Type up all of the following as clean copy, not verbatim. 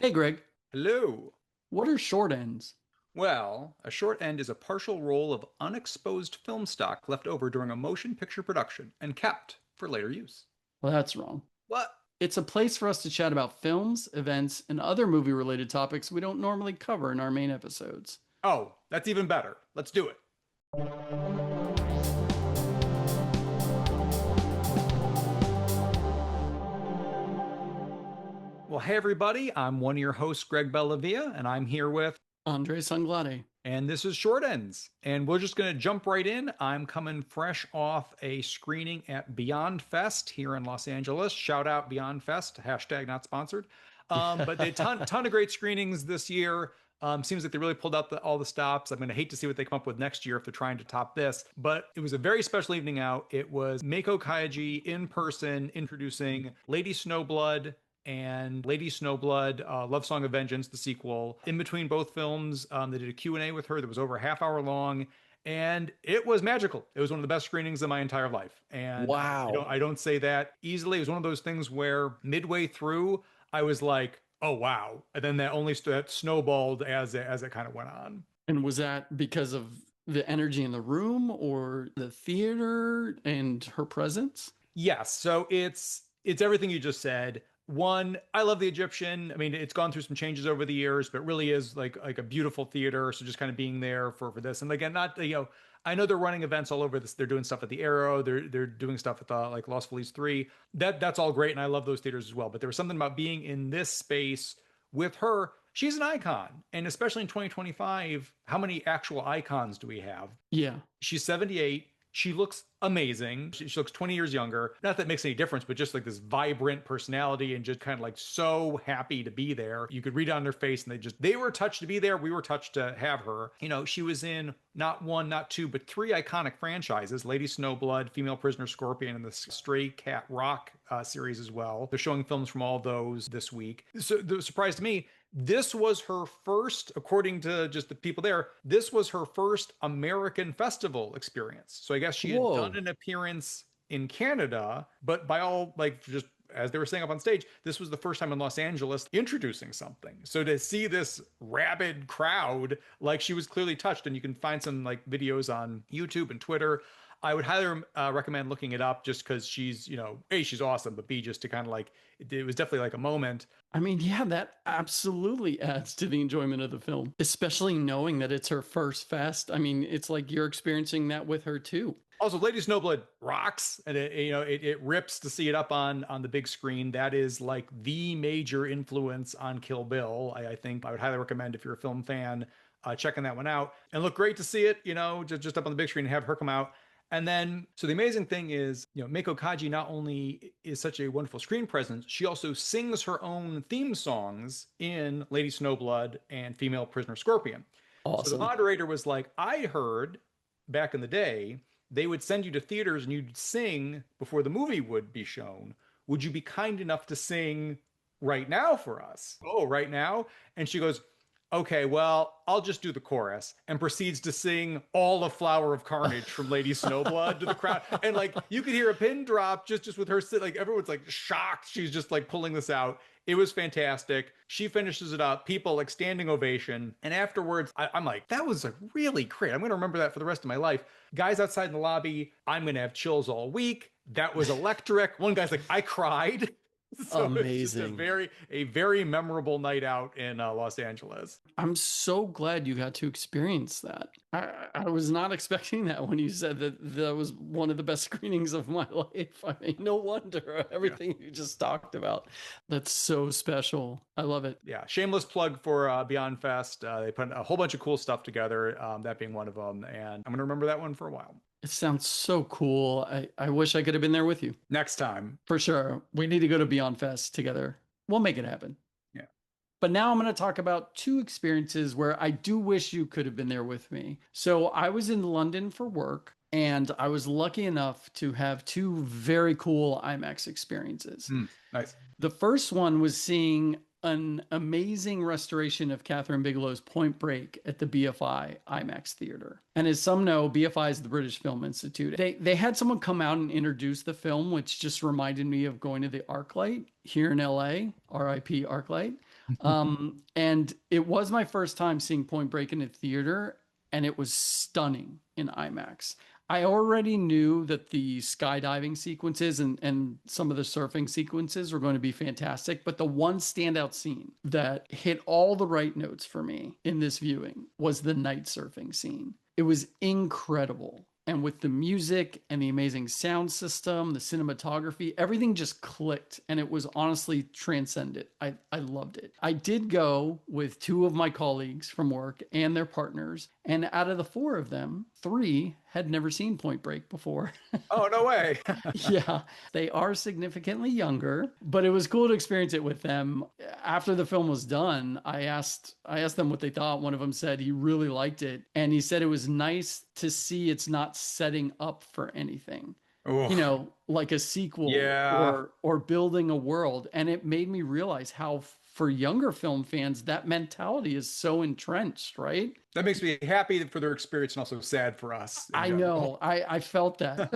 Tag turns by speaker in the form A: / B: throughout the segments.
A: Hey Greg,
B: Hello.
A: what are short ends?
B: Well, a short end is a partial roll of unexposed film stock left over during a motion picture production and kept for later use.
A: Well, that's wrong.
B: What?
A: It's a place for us to chat about films, events, and other movie related topics we don't normally cover in our main episodes.
B: Oh, that's even better. Let's do it. Well, hey everybody, I'm one of your hosts, Greg Bellavia, and I'm here with,
A: Andres Anglade.
B: and this is Short Ends. And we're just going to jump right in. I'm coming fresh off a screening at Beyond Fest here in Los Angeles. Shout out Beyond Fest, hashtag not sponsored. But they had ton of great screenings this year. Seems like they really pulled out all the stops. I'm going to hate to see what they come up with next year if they're trying to top this. But it was a very special evening out. It was Meiko Kaji in person introducing Lady Snowblood and Lady Snowblood, Love Song of Vengeance, the sequel. In between both films, they did a Q&A with her that was over a half hour long. And it was magical. It was one of the best screenings of my entire life. And
A: Wow.
B: I don't say that easily. It was one of those things where midway through, I was like, oh, wow. And then that snowballed as it kind of went on.
A: And was that because of the energy in the room or the theater and her presence?
B: Yes. So it's everything you just said. One, I love the Egyptian. I mean, it's gone through some changes over the years, but really is like a beautiful theater. So just kind of being there for this, and again, not I know they're running events all over this. They're doing stuff at the Arrow. They're doing stuff at the like Lost Feliz 3. That's all great, and I love those theaters as well. But there was something about being in this space with her. She's an icon, and especially in 2025, how many actual icons do we have?
A: Yeah.
B: She's 78. She looks amazing. She looks 20 years younger. Not that it makes any difference, but just like this vibrant personality and just kind of like so happy to be there. You could read it on their face and they were touched to be there. We were touched to have her. She was in not one, not two, but three iconic franchises: Lady Snowblood, Female Prisoner Scorpion, and the Stray Cat Rock series as well. They're showing films from all those this week. So the surprise to me, this was her first, according to just the people there, this was her first American festival experience. So I guess she had done
A: Whoa.
B: an appearance in Canada, but by all, like, just as they were saying up on stage, this was the first time in Los Angeles introducing something. So to see this rabid crowd, like, she was clearly touched, and you can find some like videos on YouTube and Twitter. I would highly recommend looking it up just because she's, A, she's awesome, but B, just to kind of like, it was definitely like a moment.
A: I mean, yeah, that absolutely adds to the enjoyment of the film, especially knowing that it's her first fest. I mean, it's like you're experiencing that with her too.
B: Also, Lady Snowblood rocks, and it rips to see it up on the big screen. That is like the major influence on Kill Bill. I think I would highly recommend, if you're a film fan, checking that one out. And look great to see it, just up on the big screen and have her come out. And then, so the amazing thing is, Meiko Kaji not only is such a wonderful screen presence, she also sings her own theme songs in Lady Snowblood and Female Prisoner Scorpion. So the
A: Awesome.
B: moderator was like, I heard back in the day, they would send you to theaters and you'd sing before the movie would be shown. Would you be kind enough to sing right now for us? Oh, right now? And she goes, okay, well, I'll just do the chorus, and proceeds to sing all of Flower of Carnage from Lady Snowblood to the crowd. And like you could hear a pin drop just with her like everyone's like shocked. She's just like pulling this out. It was fantastic. She finishes it up, people like standing ovation. And afterwards, I'm like, that was like really great. I'm going to remember that for the rest of my life. Guys outside in the lobby, I'm going to have chills all week. That was electric. One guy's like, I cried. So it's just a
A: Amazing.
B: very memorable night out in Los Angeles.
A: I'm so glad you got to experience that. I was not expecting that when you said that that was one of the best screenings of my life. I mean, no wonder
B: Yeah.
A: everything you just talked about. That's so special. I love it.
B: Yeah, shameless plug for Beyond Fest. They put a whole bunch of cool stuff together, that being one of them, and I'm gonna remember that one for a while.
A: It sounds so cool. I wish I could have been there with you.
B: Next time.
A: For sure. We need to go to Beyond Fest together. We'll make it happen.
B: Yeah.
A: But now I'm going to talk about two experiences where I do wish you could have been there with me. So I was in London for work, and I was lucky enough to have two very cool IMAX experiences.
B: Nice.
A: The first one was seeing an amazing restoration of Catherine Bigelow's Point Break at the BFI IMAX theater. And as some know, BFI is the British Film Institute. They had someone come out and introduce the film, which just reminded me of going to the ArcLight here in LA, RIP ArcLight. And it was my first time seeing Point Break in a theater, and it was stunning in IMAX. I already knew that the skydiving sequences and some of the surfing sequences were going to be fantastic, but the one standout scene that hit all the right notes for me in this viewing was the night surfing scene. It was incredible. And with the music and the amazing sound system, the cinematography, everything just clicked and it was honestly transcendent. I loved it. I did go with two of my colleagues from work and their partners. And out of the four of them, three had never seen Point Break before.
B: Oh, no way.
A: Yeah, they are significantly younger, but it was cool to experience it with them. After the film was done, I asked them what they thought. One of them said he really liked it, and he said it was nice to see it's not setting up for anything. You
B: Oof.
A: know, like a sequel
B: Yeah.
A: or building a world, and it made me realize how for younger film fans that mentality is so entrenched, right?
B: That makes me happy for their experience and also sad for us in
A: I
B: general.
A: know. I felt that.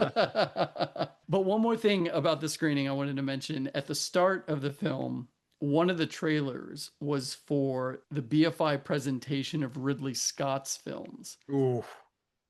A: But one more thing about the screening I wanted to mention. At the start of the film, one of the trailers was for the BFI presentation of Ridley Scott's films.
B: Ooh.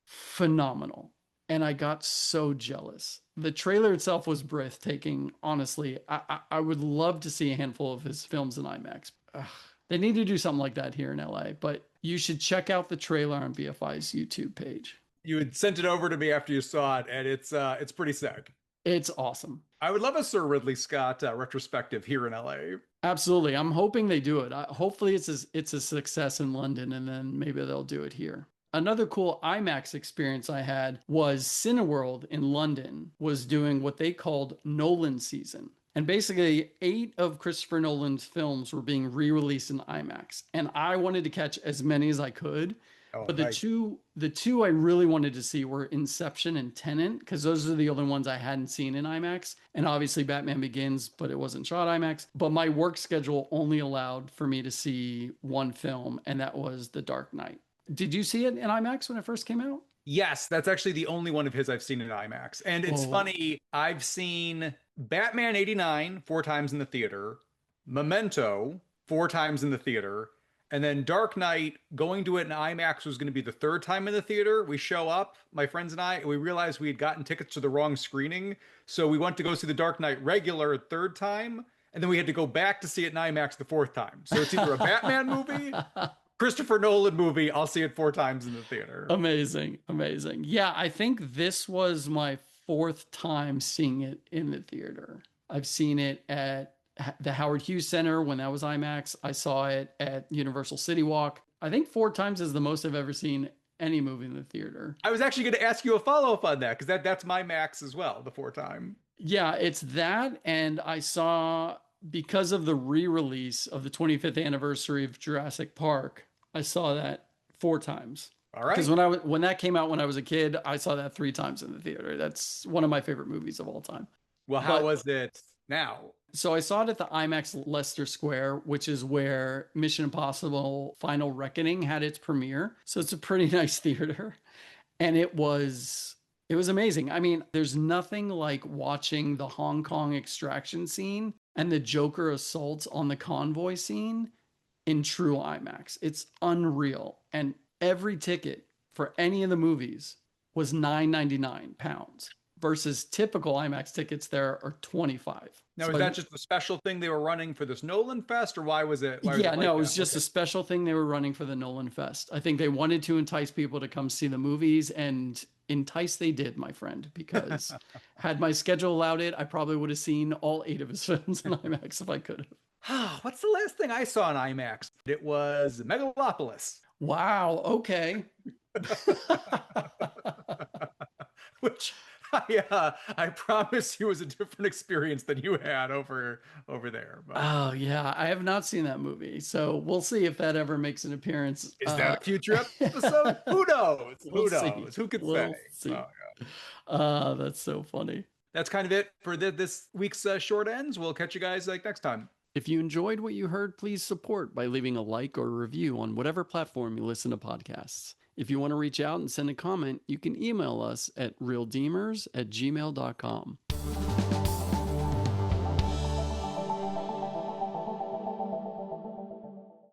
A: Phenomenal. And I got so jealous. The trailer itself was breathtaking. Honestly, I would love to see a handful of his films in IMAX. Ugh, they need to do something like that here in LA, but you should check out the trailer on BFI's YouTube page.
B: You had sent it over to me after you saw it, and it's pretty sick.
A: It's awesome.
B: I would love a Sir Ridley Scott retrospective here in LA.
A: Absolutely. I'm hoping they do it. Hopefully it's a success in London and then maybe they'll do it here. Another cool IMAX experience I had was Cineworld in London was doing what they called Nolan season. And basically, 8 of Christopher Nolan's films were being re-released in IMAX. And I wanted to catch as many as I could.
B: Oh,
A: But
B: nice.
A: the two I really wanted to see were Inception and Tenet, because those are the only ones I hadn't seen in IMAX. And obviously Batman Begins, but it wasn't shot IMAX. But my work schedule only allowed for me to see one film, and that was The Dark Knight. Did you see it in IMAX when it first came out?
B: Yes, that's actually the only one of his I've seen in IMAX. And it's
A: Oh,
B: funny, I've seen Batman 89 four times in the theater, Memento four times in the theater, and then Dark Knight, going to it in IMAX was going to be the third time in the theater. We show up, my friends and I, and we realized we had gotten tickets to the wrong screening. So we went to go see the Dark Knight regular a third time, and then we had to go back to see it in IMAX the fourth time. So it's either a Batman movie, Christopher Nolan movie, I'll see it four times in the theater.
A: amazing, amazing. Yeah, I think this was my fourth time seeing it in the theater. I've seen it at the Howard Hughes Center when that was IMAX. I saw it at Universal City Walk. I think 4 times is the most I've ever seen any movie in the theater.
B: I was actually going to ask you a follow-up on that because that's my max as well, the four time.
A: Yeah, it's that. And I saw, because of the re-release of the 25th anniversary of Jurassic Park, I saw that 4 times.
B: All
A: Because
B: right.
A: when that came out when I was a kid, I saw that 3 times in the theater. That's one of my favorite movies of all time.
B: Well, how
A: But
B: was it now?
A: so I saw it at the IMAX Leicester Square, which is where Mission Impossible Final Reckoning had its premiere. So it's a pretty nice theater. And it was amazing. I mean, there's nothing like watching the Hong Kong extraction scene and the Joker assaults on the convoy scene in true IMAX. It's unreal. And every ticket for any of the movies was 9.99 pounds versus typical IMAX tickets there are 25.
B: Now, is
A: So
B: that just the special thing they were running for this Nolan Fest, or why was
A: yeah,
B: it like
A: no, it was
B: that?
A: just
B: Okay.
A: a special thing they were running for the Nolan Fest. I think they wanted to entice people to come see the movies, and entice they did, my friend, because had my schedule allowed it, I probably would have seen all 8 of his films in IMAX if I could have.
B: What's the last thing I saw in IMAX? It was Megalopolis,
A: Wow, okay.
B: which I promise you was a different experience than you had over there. But
A: Oh yeah, I have not seen that movie, so we'll see if that ever makes an appearance.
B: is that a future episode? Who knows?
A: We'll
B: Who
A: see.
B: knows? Who could say?
A: We'll see.
B: Oh, yeah.
A: That's so funny.
B: That's kind of it for this week's short ends. We'll catch you guys like next time.
A: If you enjoyed what you heard, please support by leaving a like or a review on whatever platform you listen to podcasts. If you want to reach out and send a comment, you can email us at realdemers@gmail.com.